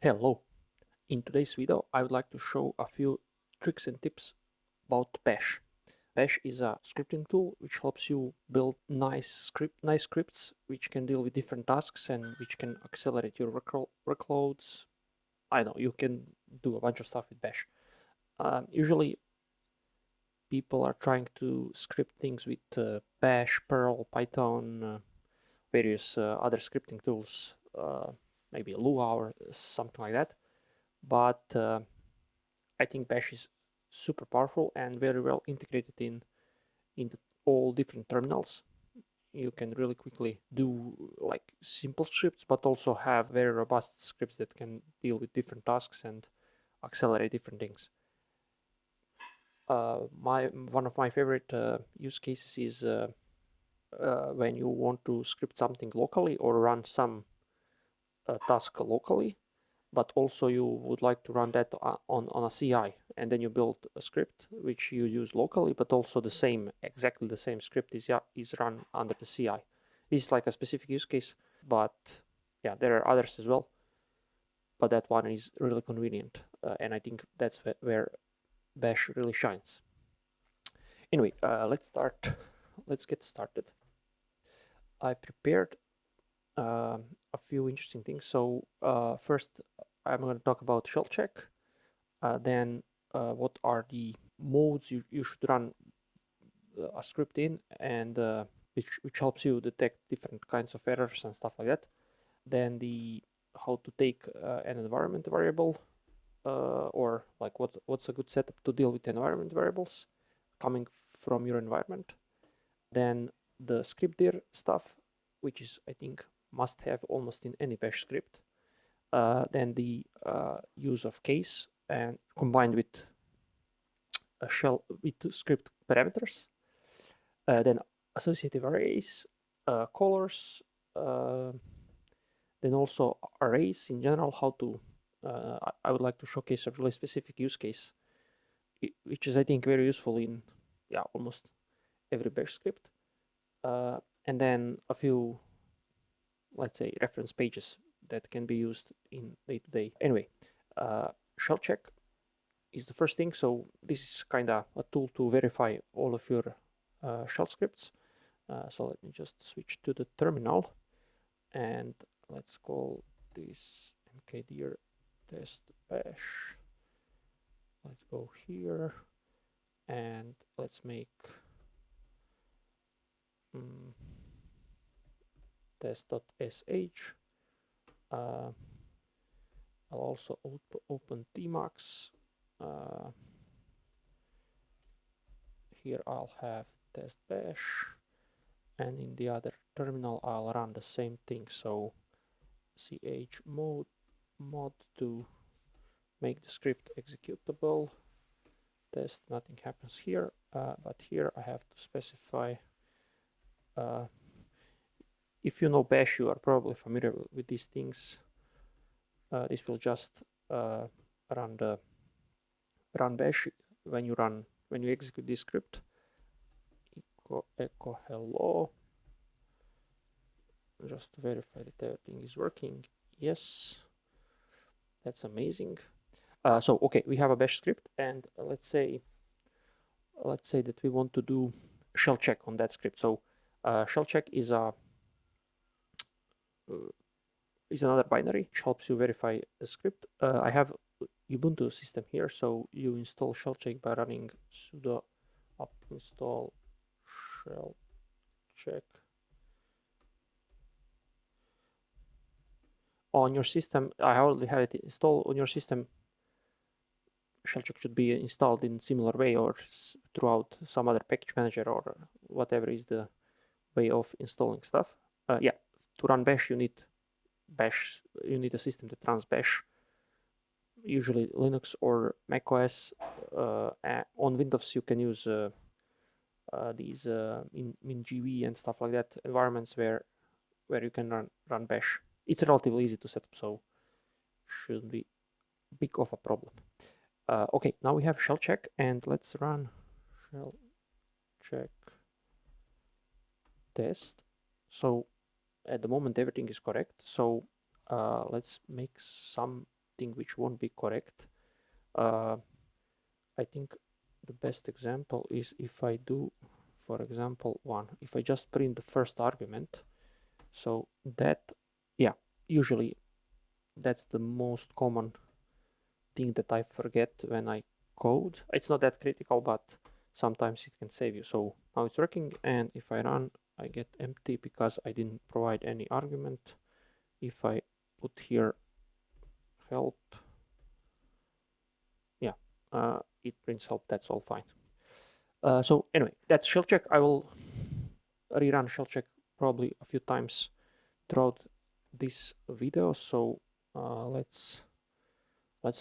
Hello! In today's video I would like to show a few tricks and tips about Bash. Bash is a scripting tool which helps you build nice scripts which can deal with different tasks and which can accelerate your workloads. I know you can do a bunch of stuff with Bash. Usually people are trying to script things with Bash, Perl, Python, various other scripting tools, maybe Lua or something like that. But I think Bash is super powerful and very well integrated into all different terminals. You can really quickly do like simple scripts, but also have very robust scripts that can deal with different tasks and accelerate different things. One of my favorite use cases is when you want to script something locally or run some task locally, but also you would like to run that on a CI, and then you build a script which you use locally, but also exactly the same script is run under the CI. This is like a specific use case, but yeah, there are others as well. But that one is really convenient, and I think that's where Bash really shines. Anyway, let's get started. I prepared a few interesting things. So first, I'm going to talk about Shellcheck. Then what are the modes you should run a script in, and which helps you detect different kinds of errors and stuff like that. Then the how to take an environment variable, or like what's a good setup to deal with environment variables coming from your environment. Then the scriptdir stuff, which is I think must have almost in any Bash script. Then the use of case and combined with a shell with script parameters. Then associative arrays, colors, then also arrays in general. How to I would like to showcase a really specific use case, which is I think very useful in almost every Bash script. And then a few, let's say, reference pages that can be used in day-to-day. Anyway, Shellcheck is the first thing. So this is kind of a tool to verify all of your shell scripts. So let me just switch to the terminal, and let's call this mkdir test bash. Let's go here, and let's make test.sh. I'll also open tmax. Here I'll have test bash, and in the other terminal I'll run the same thing. So chmod to make the script executable. Test, nothing happens here, but here I have to specify. If you know Bash, you are probably familiar with these things. This will just run Bash when you execute this script. Echo hello, just to verify that everything is working. Yes, that's amazing. So okay, we have a Bash script, and let's say that we want to do shell check on that script. So shell check is another binary which helps you verify the script. I have Ubuntu system here, so you install Shellcheck by running sudo apt install Shellcheck on your system. I already have it installed on your system. Shellcheck should be installed in similar way or throughout some other package manager or whatever is the way of installing stuff. Yeah, to run Bash you need a system that runs Bash, usually Linux or macOS. On Windows you can use these MinGV and stuff like that environments where you can run Bash. It's relatively easy to set up, so shouldn't be big of a problem. Okay, now we have Shellcheck, and let's run Shellcheck test. So at the moment everything is correct. So let's make some something which won't be correct. I think the best example is if I do, for example, if I just print the first argument, so that, yeah, usually that's the most common thing that I forget when I code. It's not that critical, but sometimes it can save you. So now it's working, and if I run, I get empty because I didn't provide any argument. If I put here help, yeah, it prints help. That's all fine. So anyway, that's Shellcheck. I will rerun Shellcheck probably a few times throughout this video. So let's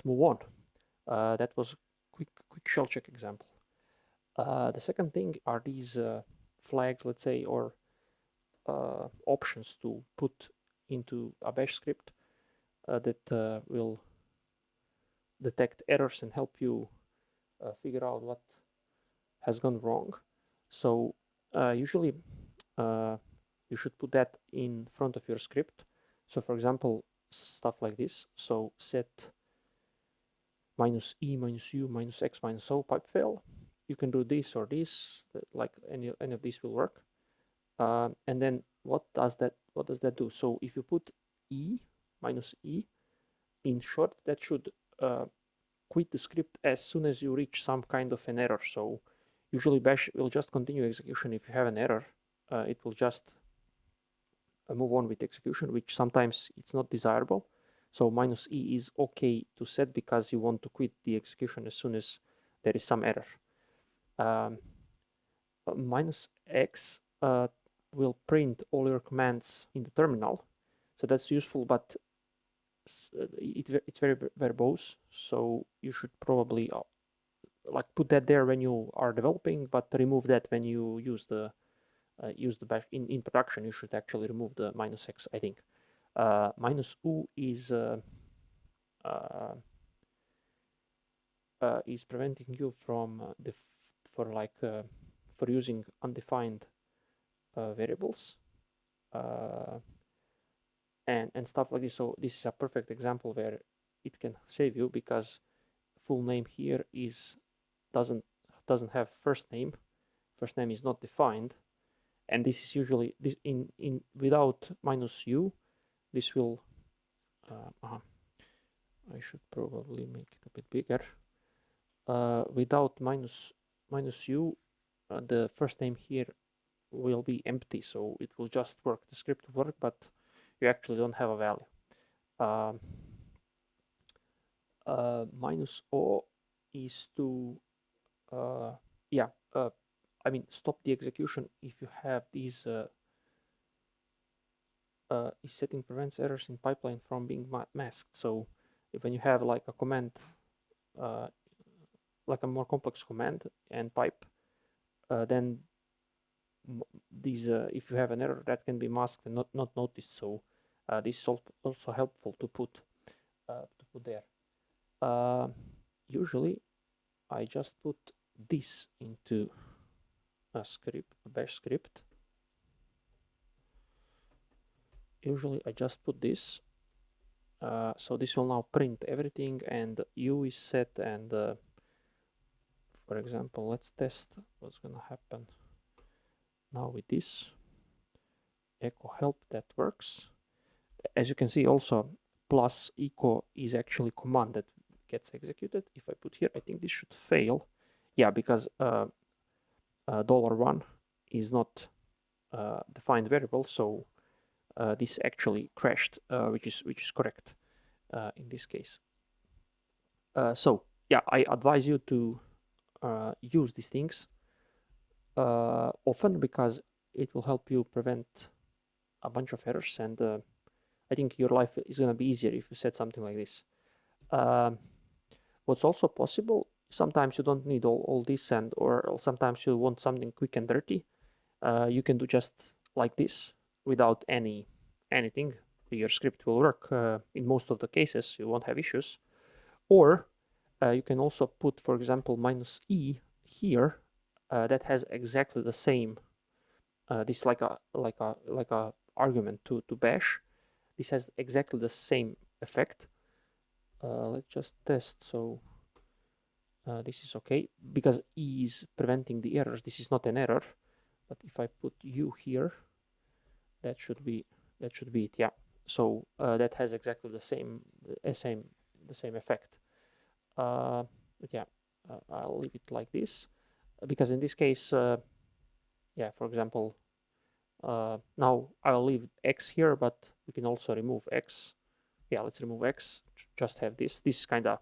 move on. That was quick Shellcheck example. The second thing are these flags, let's say, or options to put into a bash script that will detect errors and help you figure out what has gone wrong. So usually you should put that in front of your script. So for example, stuff like this. So set -e, -u, -x, -o pipe fail. You can do this or this, like any of these will work. And then what does that do? So if you put -e, in short, that should quit the script as soon as you reach some kind of an error. So usually bash will just continue execution if you have an error. It will just move on with execution, which sometimes it's not desirable. So -e is okay to set because you want to quit the execution as soon as there is some error. -x will print all your commands in the terminal, so that's useful, but it's very verbose, so you should probably like put that there when you are developing, but remove that when you use the bash in production. You should actually remove the -x, I think. -u is preventing you from for using undefined variables and stuff like this. So this is a perfect example where it can save you, because full name here doesn't have first name. First name is not defined, and this is usually this in without -u. This will I should probably make it a bit bigger. Without -u, the first name here will be empty, so it will just work. The script will work, but you actually don't have a value. -o is to I mean, stop the execution if you have these is setting prevents errors in pipeline from being masked. So when you have like a command, like a more complex command and pipe, then these if you have an error, that can be masked and not noticed. So this is also helpful to put there. Usually I just put this into a script, a bash script. Usually I just put this, so this will now print everything, and u is set, and for example, let's test what's gonna happen now with this echo help. That works. As you can see, also plus echo is actually command that gets executed. If I put here, I think this should fail. Yeah, because $1 is not defined variable, so this actually crashed, which is correct in this case. So yeah, I advise you to use these things often, because it will help you prevent a bunch of errors, and I think your life is going to be easier if you set something like this. What's also possible, sometimes you don't need all this, or sometimes you want something quick and dirty. You can do just like this without anything. Your script will work in most of the cases. You won't have issues. Or you can also put, for example, -e here. That has exactly the same. This is like a argument to bash. This has exactly the same effect. let's just test. So this is okay because E is preventing the errors. This is not an error, but if I put U here, that should be it. Yeah. So that has exactly the same effect. But yeah, I'll leave it like this because in this case, yeah, for example, now I'll leave X here, but we can also remove X. Yeah, let's remove X. Just have this. This is kind of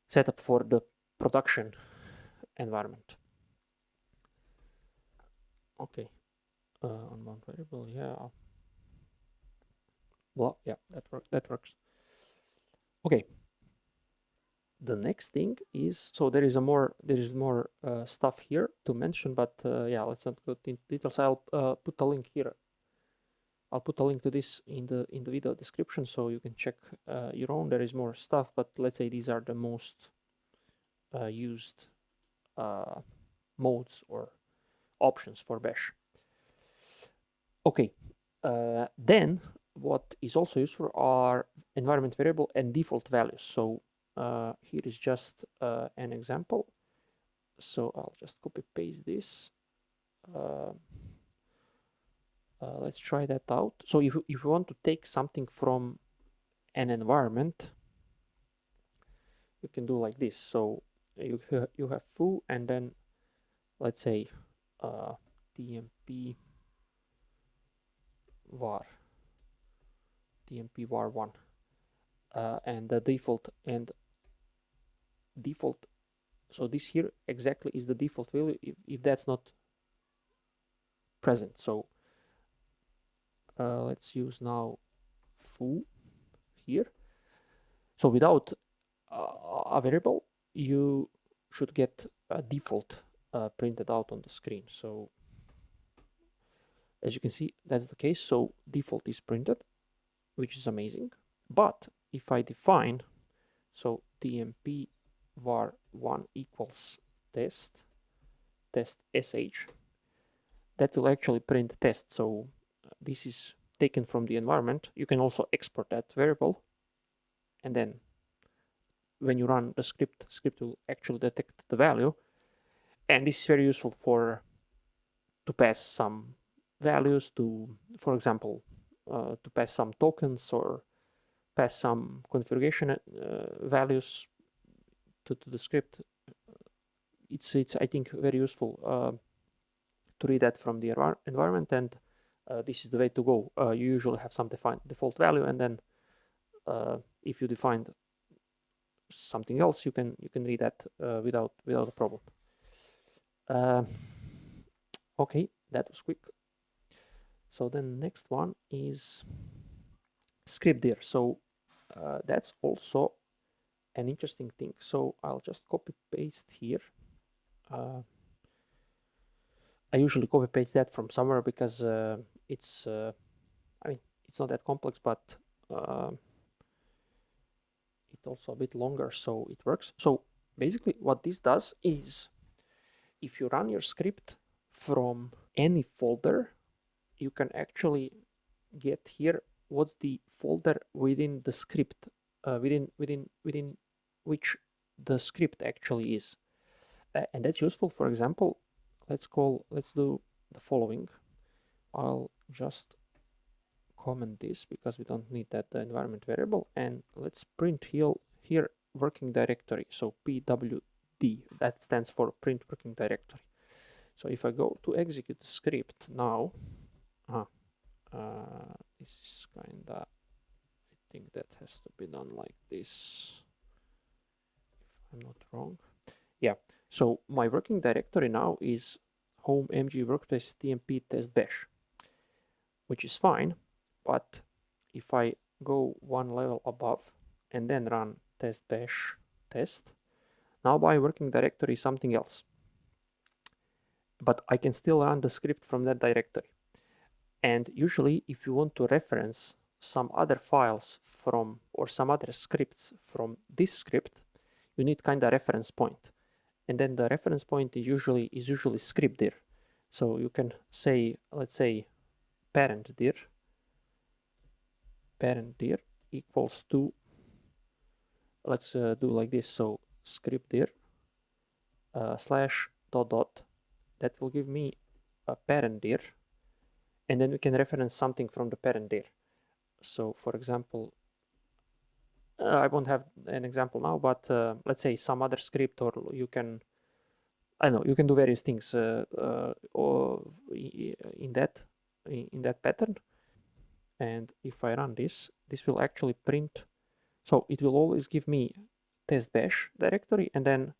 setup for the production environment. Okay, unbound variable. Yeah. Well, yeah, that works. Okay. The next thing is, so there is more stuff here to mention, but yeah, let's not go into details. I'll put a link here. I'll put a link to this in the video description, so you can check your own. There is more stuff, but let's say these are the most used modes or options for Bash. Okay, then what is also useful are environment variable and default values. So here is just an example. So I'll just copy paste this. Let's try that out. So if you want to take something from an environment, you can do like this. So you have foo, and then let's say tmp var 1, and the default so this here exactly is the default value if that's not present. So let's use now foo here. So without a variable, you should get a default printed out on the screen. So as you can see, that's the case. So default is printed, which is amazing. But if I define, so tmp var 1 equals test sh, that will actually print test. So this is taken from the environment. You can also export that variable, and then when you run the script will actually detect the value. And this is very useful to pass some values to, for example, to pass some tokens or pass some configuration values to the script. It's I think very useful to read that from the environment, and this is the way to go. You usually have some default value, and then if you define something else, you can read that without a problem. Okay, that was quick. So then next one is scriptdir. So that's also an interesting thing. So I'll just copy paste here. I usually copy paste that from somewhere because it's I mean, it's not that complex, but it's also a bit longer, so it works. So basically what this does is if you run your script from any folder, you can actually get here what's the folder within the script, within which the script actually is, and that's useful. For example, let's do the following. I'll just comment this because we don't need that environment variable, and let's print here working directory. So pwd, that stands for print working directory. So if I go to execute the script now, this is kinda, I think that has to be done like this, if I'm not wrong. Yeah, so my working directory now is home mg workspace tmp test bash, which is fine. But if I go one level above and then run test bash test, now my working directory is something else. But I can still run the script from that directory. And usually if you want to reference some other files from, or some other scripts from this script, you need kind of reference point. And then the reference point is usually scriptdir. So you can say, let's say parent dir equals to let's do like this. So script dir slash dot dot, that will give me a parent dir, and then we can reference something from the parent dir. So for example, I won't have an example now, but let's say some other script, or you can, I don't know, you can do various things or in that pattern. And if I run this will actually print. So it will always give me test bash directory, and then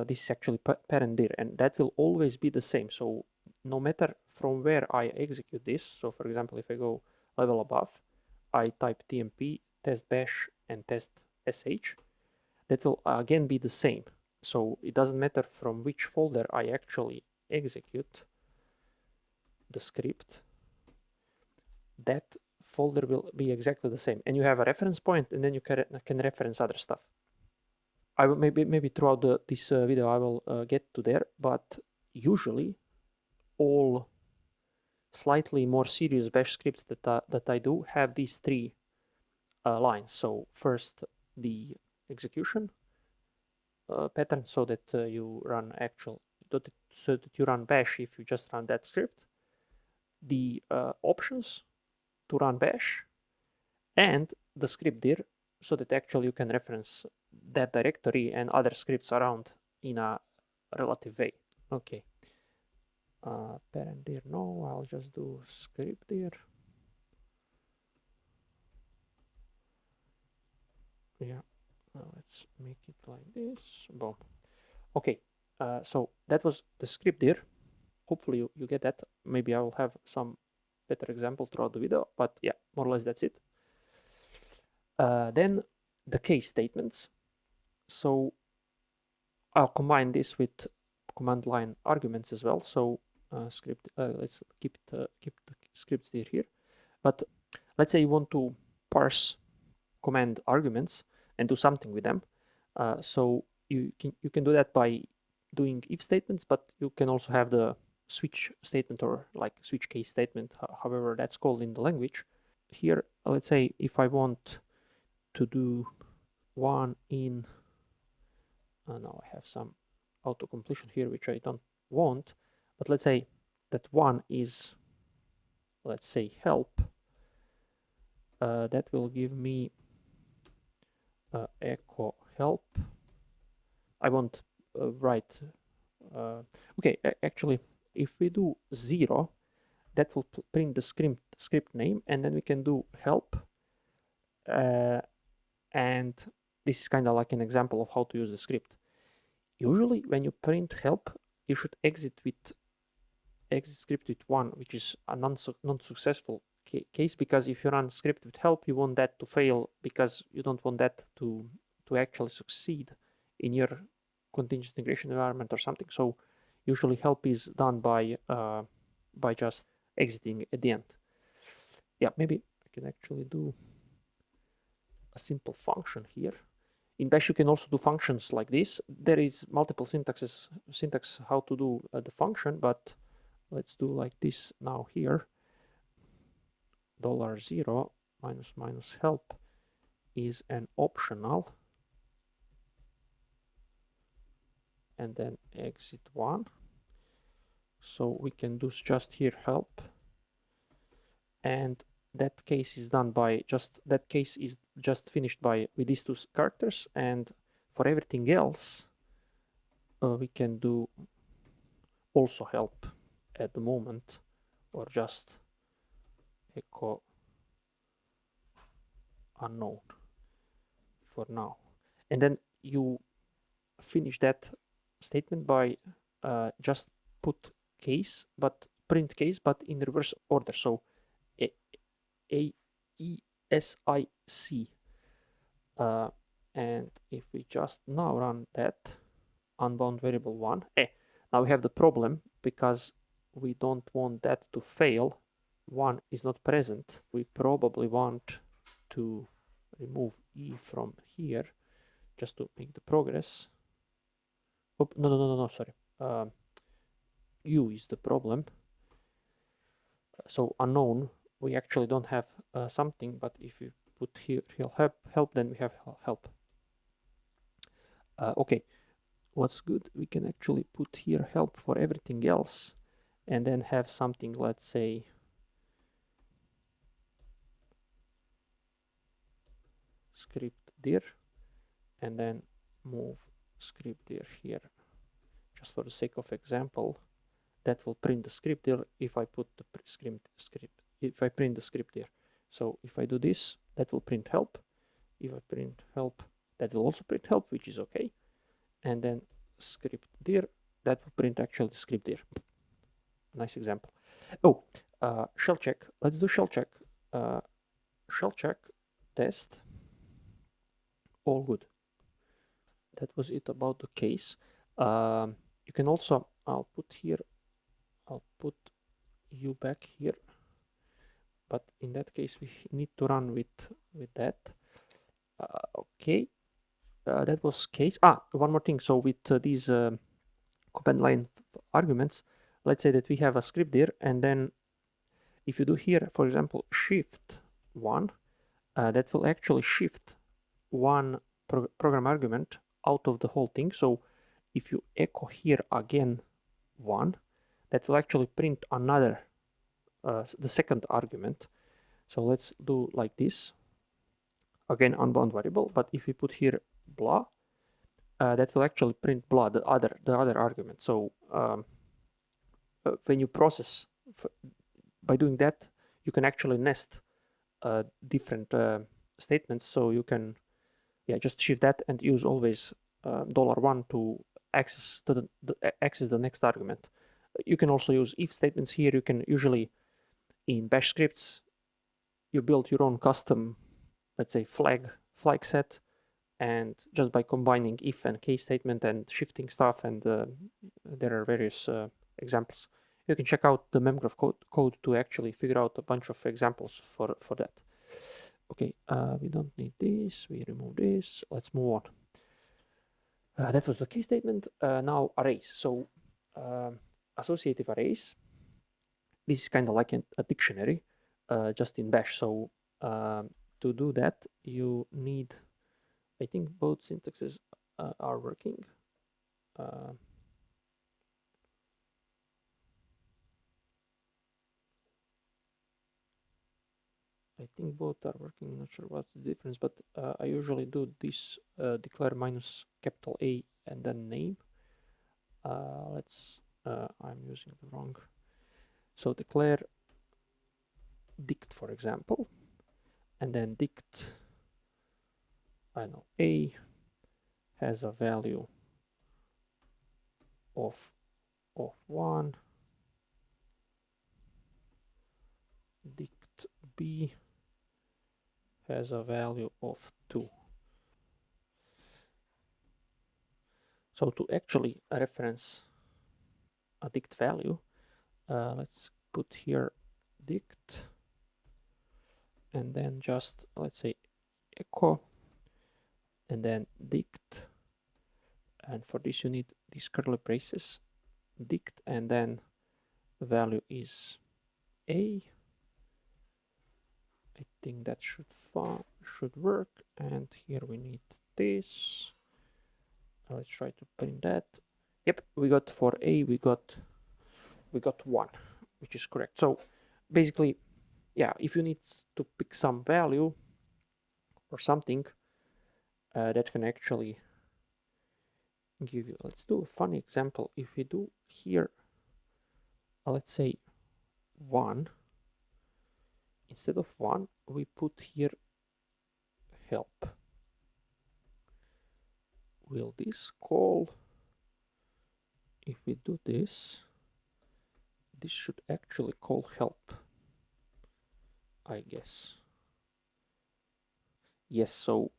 this is actually parent dir, and that will always be the same. So no matter from where I execute this, so for example, if I go level above, I type tmp test bash and test sh, that will again be the same. So it doesn't matter from which folder I actually execute the script, that folder will be exactly the same. And you have a reference point, and then you can reference other stuff. I will maybe throughout this video I will get to there, but usually all slightly more serious bash scripts that I do have these three lines. So first, the execution pattern, so that you run so that you run bash if you just run that script, the options to run bash, and the script dir, so that actually you can reference that directory and other scripts around in a relative way. Okay. Parent dir, no, I'll just do script dir. Yeah, let's make it like this. Boom. Okay, so that was the script dir. Hopefully you get that. Maybe I will have some better example throughout the video, but yeah, more or less that's it. Then the case statements. So I'll combine this with command line arguments as well. So script, let's keep the scripts here. But let's say you want to parse command arguments and do something with them. So you can do that by doing if statements, but you can also have the switch statement, or like switch case statement, however that's called in the language. Here, let's say if I want to do one in, now I have some auto completion here which I don't want, but let's say that one is, let's say, help. That will give me echo help. I won't write. Okay, actually, if we do 0, that will print the script name, and then we can do help. And this is kind of like an example of how to use the script. Usually, when you print help, you should exit script with 1, which is a non-successful case, because if you run script with help, you want that to fail, because you don't want that to actually succeed in your continuous integration environment or something. So usually help is done by just exiting at the end. Yeah, maybe I can actually do a simple function here. In Bash, you can also do functions like this. There is multiple syntax how to do the function, but let's do like this now here. $0 minus minus help is an optional, and then exit 1. So we can do just here help, and that case is done by that case is just finished by with these two characters. And for everything else, we can do also help at the moment, or just echo unknown for now. And then you finish that statement by just put case, but print case, but in reverse order. So AESIC. And if we just now run that unbound variable 1, now we have the problem, because we don't want that to fail. 1 is not present. We probably want to remove E from here just to make the progress. Oh, no, sorry. U is the problem. So unknown, we actually don't have something, but if we put here help, then we have help. Okay, what's good, we can actually put here help for everything else and then have something, let's say, script dir, and then move script dir here. Just for the sake of example, that will print the script dir if I put the script, if I print the script there. So if I do this, that will print help. If I print help, that will also print help, which is okay. And then script dir, that will print actually the script dir. Nice example. Oh, shell check. Let's do shell check. Shell check test. All good. That was it about the case. You can also, I'll put you back here, but in that case we need to run with that. Okay, that was case. One more thing. So with these command line arguments, let's say that we have a script there, and then if you do here, for example, shift 1, that will actually shift one program argument out of the whole thing. So if you echo here again 1, that will actually print another, the second argument. So let's do like this. Again, unbound variable, but if we put here blah, that will actually print blah, the other argument. So when you process, by doing that, you can actually nest different statements. So you can, just shift that and use always $1 to access the next argument. You can also use if statements here. You can usually, in bash scripts, you build your own custom, let's say, flag set, and just by combining if and case statement and shifting stuff, and there are various examples. You can check out the Memgraph code to actually figure out a bunch of examples for that. Okay, we don't need this, we remove this, let's move on. That was the case statement. Now arrays. So associative arrays, this is kind of like a dictionary, just in bash. So to do that, you need, I think both syntaxes are working. I think both are working. Not sure what's the difference, but I usually do this declare minus capital A and then name. I'm using the wrong. So declare dict, for example, and then dict, I know A has a value of 1, dict B has a value of 2. So to actually reference a dict value, let's put here dict, and then just, let's say, echo, and then dict, and for this you need these curly braces, dict, and then the value is A. I think that should work, and here we need this. Let's try to print that. Yep, we got for A, we got 1, which is correct. So basically, yeah, if you need to pick some value or something, that can actually give you. Let's do a funny example. If we do here, let's say 1, instead of 1, we put here help. Will this call? If we do this, this should actually call help, I guess. Yes, so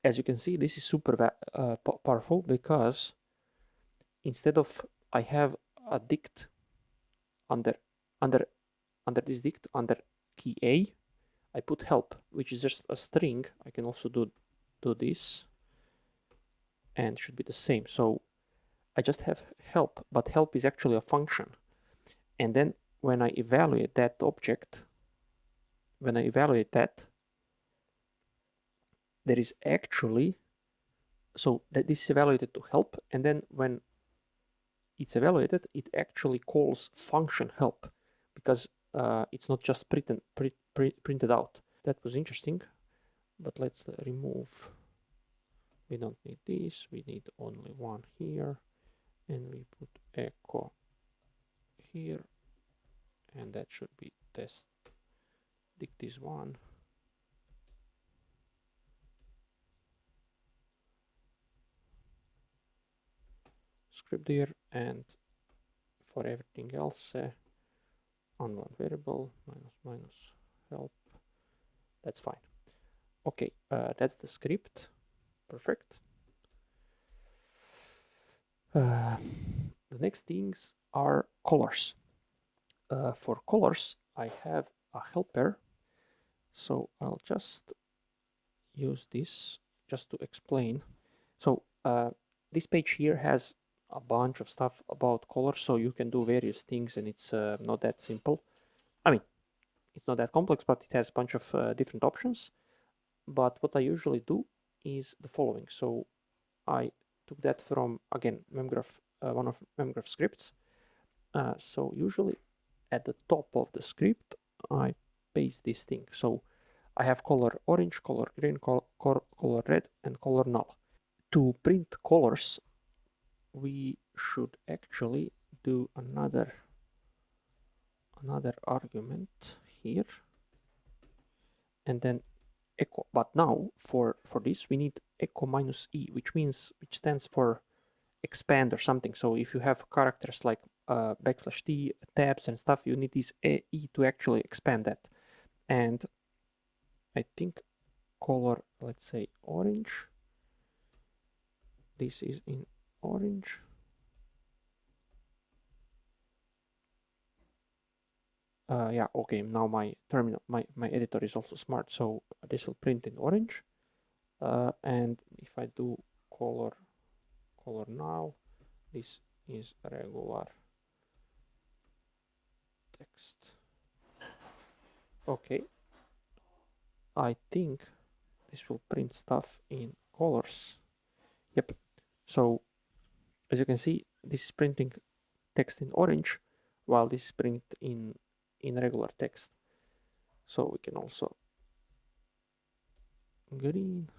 as you can see, this is super powerful, because instead of I have a dict under this dict, under key A, I put help, which is just a string. I can also do this, and should be the same. So I just have help, but help is actually a function. And then when I evaluate that object, there is actually So that this is evaluated to help, and then when it's evaluated, it actually calls function help, because it's not just printed out. That was interesting, but let's remove. We don't need this. We need only one here, and we put echo here, and that should be test. Dig this one. Script here, and for everything else, on one variable minus help. That's fine. Okay, that's the script. Perfect. The next things are colors. For colors, I have a helper, so I'll just use this just to explain. So this page here has a bunch of stuff about colors, so you can do various things, and it's not that simple. I mean, it's not that complex, but it has a bunch of different options. But what I usually do is the following. So I took that from, again, Memgraph, one of Memgraph scripts. So usually at the top of the script, I paste this thing. So I have color orange, color green, color red, and color null. To print colors, we should actually do another argument here, and then echo. But now for this we need echo minus e, which stands for expand or something. So if you have characters like \t, tabs and stuff, you need this e to actually expand that. And I think color, let's say orange, this is in orange. Yeah, okay, now my terminal, my editor is also smart, so this will print in orange. And if I do color now, this is regular text. Okay, I think this will print stuff in colors. Yep. So as you can see, this is printing text in orange, while this is printed in regular text. So we can also green,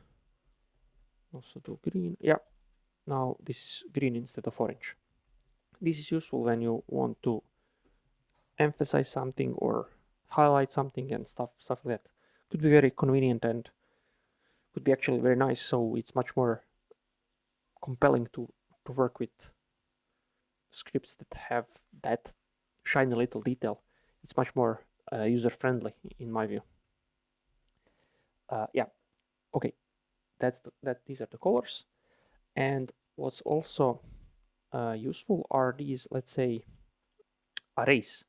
also do green. Yeah, now this is green instead of orange. This is useful when you want to emphasize something or highlight something and stuff like that. Could be very convenient and could be actually very nice. So it's much more compelling to work with scripts that have that shiny little detail. It's much more user friendly in my view. Yeah, okay, these are the colors. And what's also useful are these, let's say, arrays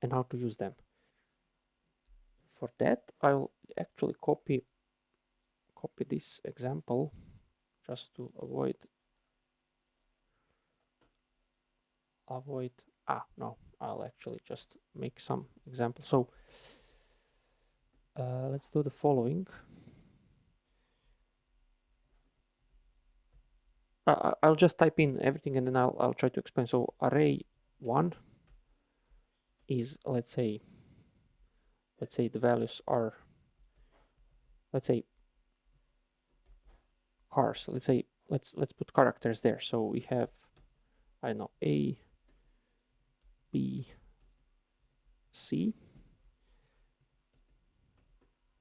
and how to use them. For that, I'll actually copy this example just to avoid no, I'll actually just make some examples. So let's do the following. I'll just type in everything and then I'll try to explain. So array 1 is, let's say the values are, let's say, cars. Let's say let's put characters there. So we have, I don't know, A, B, C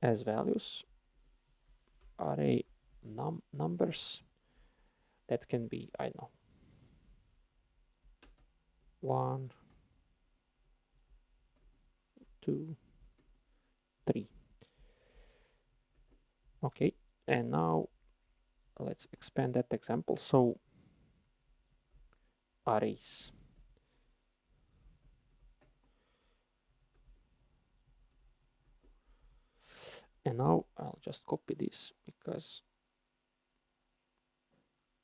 as values. Array numbers, that can be, I don't know, 1, 2, 3. Okay, and now let's expand that example. So arrays. And now I'll just copy this because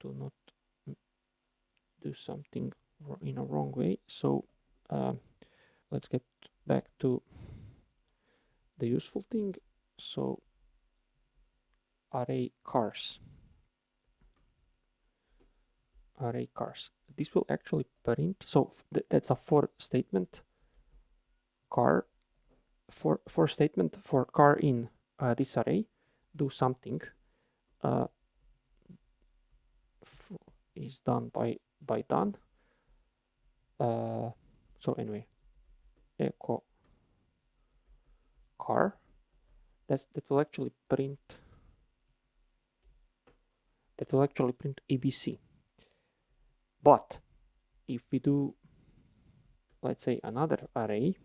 to not do something in a wrong way. So let's get back to the useful thing. So array cars. array cars. This will actually print, so that's a for statement car, for statement for car in this array. Do something is done by done. So anyway, echo car. That will actually print. That will actually print ABC. But if we do, let's say, another array,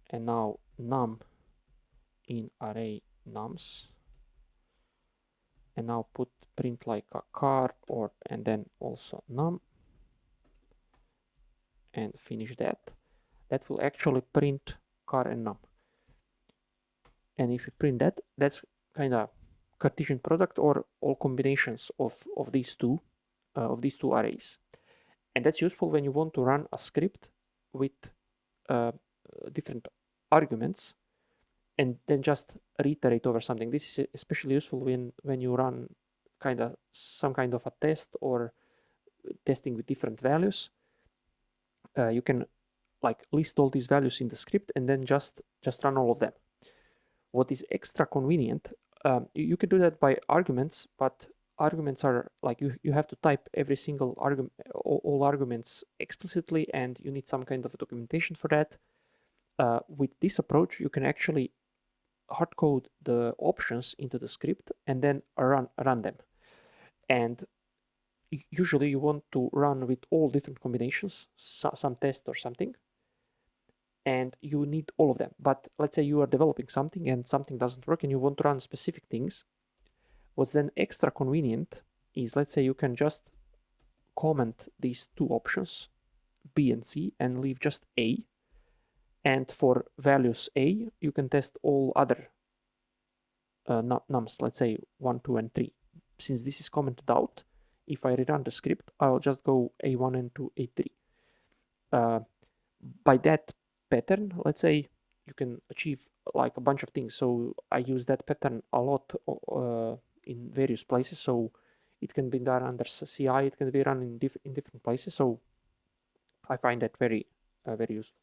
and now num in array nums, and now put print like a car, or and then also num, and finish that, that will actually print car and num. And if you print that, that's kind of Cartesian product or all combinations of these two arrays. And that's useful when you want to run a script with different arguments and then just reiterate over something. This is especially useful when you run some kind of a test or testing with different values. You can like list all these values in the script and then just run all of them. What is extra convenient, you can do that by arguments, but arguments are like you have to type every single argument, all arguments explicitly, and you need some kind of documentation for that. With this approach, you can actually hard code the options into the script and then run them. And usually you want to run with all different combinations, some test or something, and you need all of them. But let's say you are developing something and something doesn't work and you want to run specific things. What's then extra convenient is, let's say you can just comment these two options, B and C, and leave just A. And for values A, you can test all other nums, let's say 1, 2, and 3. Since this is commented out, if I rerun the script, I'll just go A1 and 2, A3. By that pattern, let's say you can achieve like a bunch of things. So I use that pattern a lot in various places. So it can be done under CI, it can be run in different places. So I find that very useful.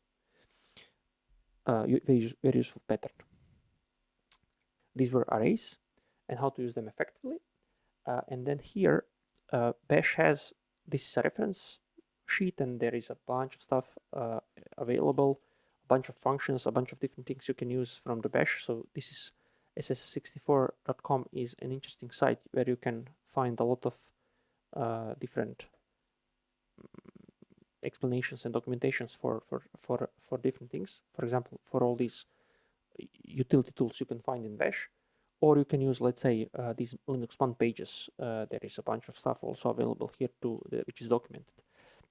Very useful pattern. These were arrays and how to use them effectively. And then here, Bash has, this is a reference sheet, and there is a bunch of stuff available, a bunch of functions, a bunch of different things you can use from the Bash. So this is ss64.com is an interesting site where you can find a lot of different explanations and documentations for different things. For example, for all these utility tools you can find in Bash, or you can use, let's say, these Linux Fun pages. There is a bunch of stuff also available here too, which is documented.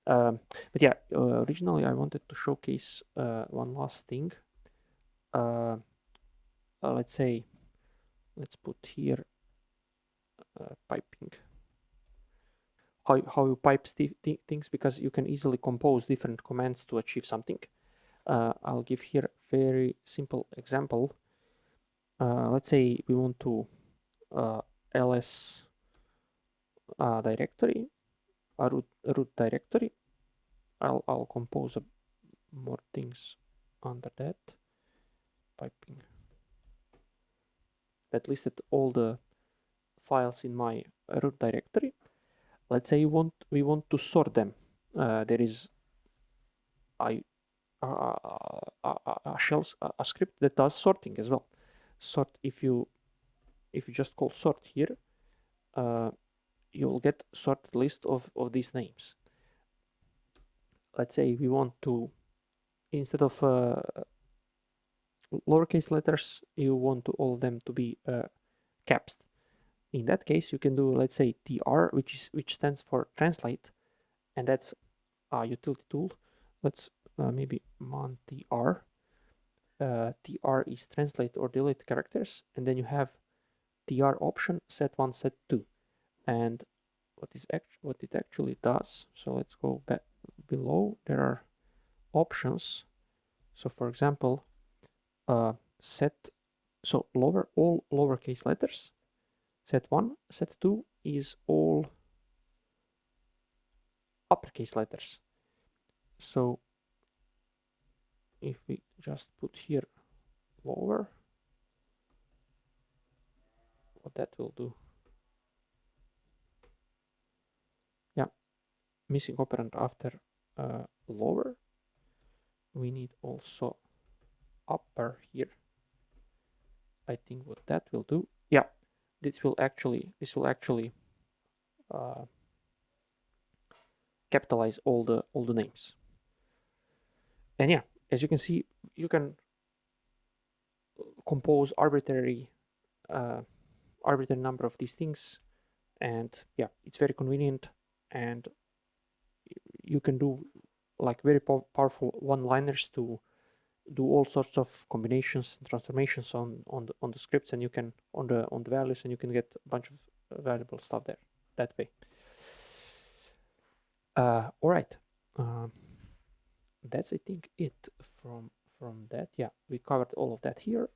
But yeah, originally I wanted to showcase one last thing. Let's say, let's put here piping. How you pipe things, because you can easily compose different commands to achieve something. I'll give here a very simple example. Let's say we want to ls directory, a root directory. I'll compose more things under that. Piping that listed all the files in my root directory. Let's say we want to sort them. There is a script that does sorting as well. Sort, if you just call sort here, you'll get sorted list of these names. Let's say we want to, instead of lowercase letters, you want all of them to be caps. In that case, you can do, let's say, tr, which stands for translate, and that's a utility tool. Let's maybe mon tr. Tr is translate or delete characters, and then you have tr option set1, set2, and what it actually does. So let's go back below. There are options. So for example, set, so all lowercase letters. Set1, set2 is all uppercase letters. So if we just put here lower, what that will do, yeah, missing operand after lower. We need also upper here. I think what that will do, yeah, this will actually capitalize all the names. And yeah, as you can see, you can compose arbitrary number of these things, and yeah, it's very convenient, and you can do like very powerful one-liners to do all sorts of combinations and transformations on the scripts, and you can on the values, and you can get a bunch of valuable stuff there that way. All right, that's I think it from that. Yeah, we covered all of that here.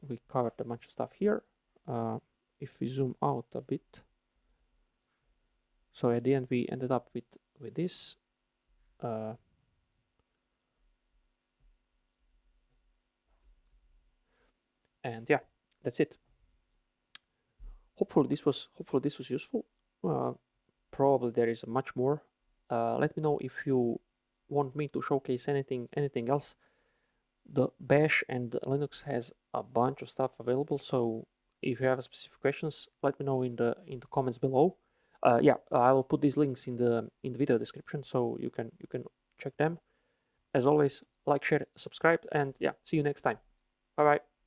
We covered a bunch of stuff here. If we zoom out a bit, so at the end we ended up with this. And yeah, that's it. Hopefully this was useful. Probably there is much more. Let me know if you want me to showcase anything else. The Bash and Linux has a bunch of stuff available, so if you have specific questions, let me know in the comments below. Yeah, I will put these links in the video description, so you can check them. As always, like, share, subscribe, and yeah, see you next time. Bye bye.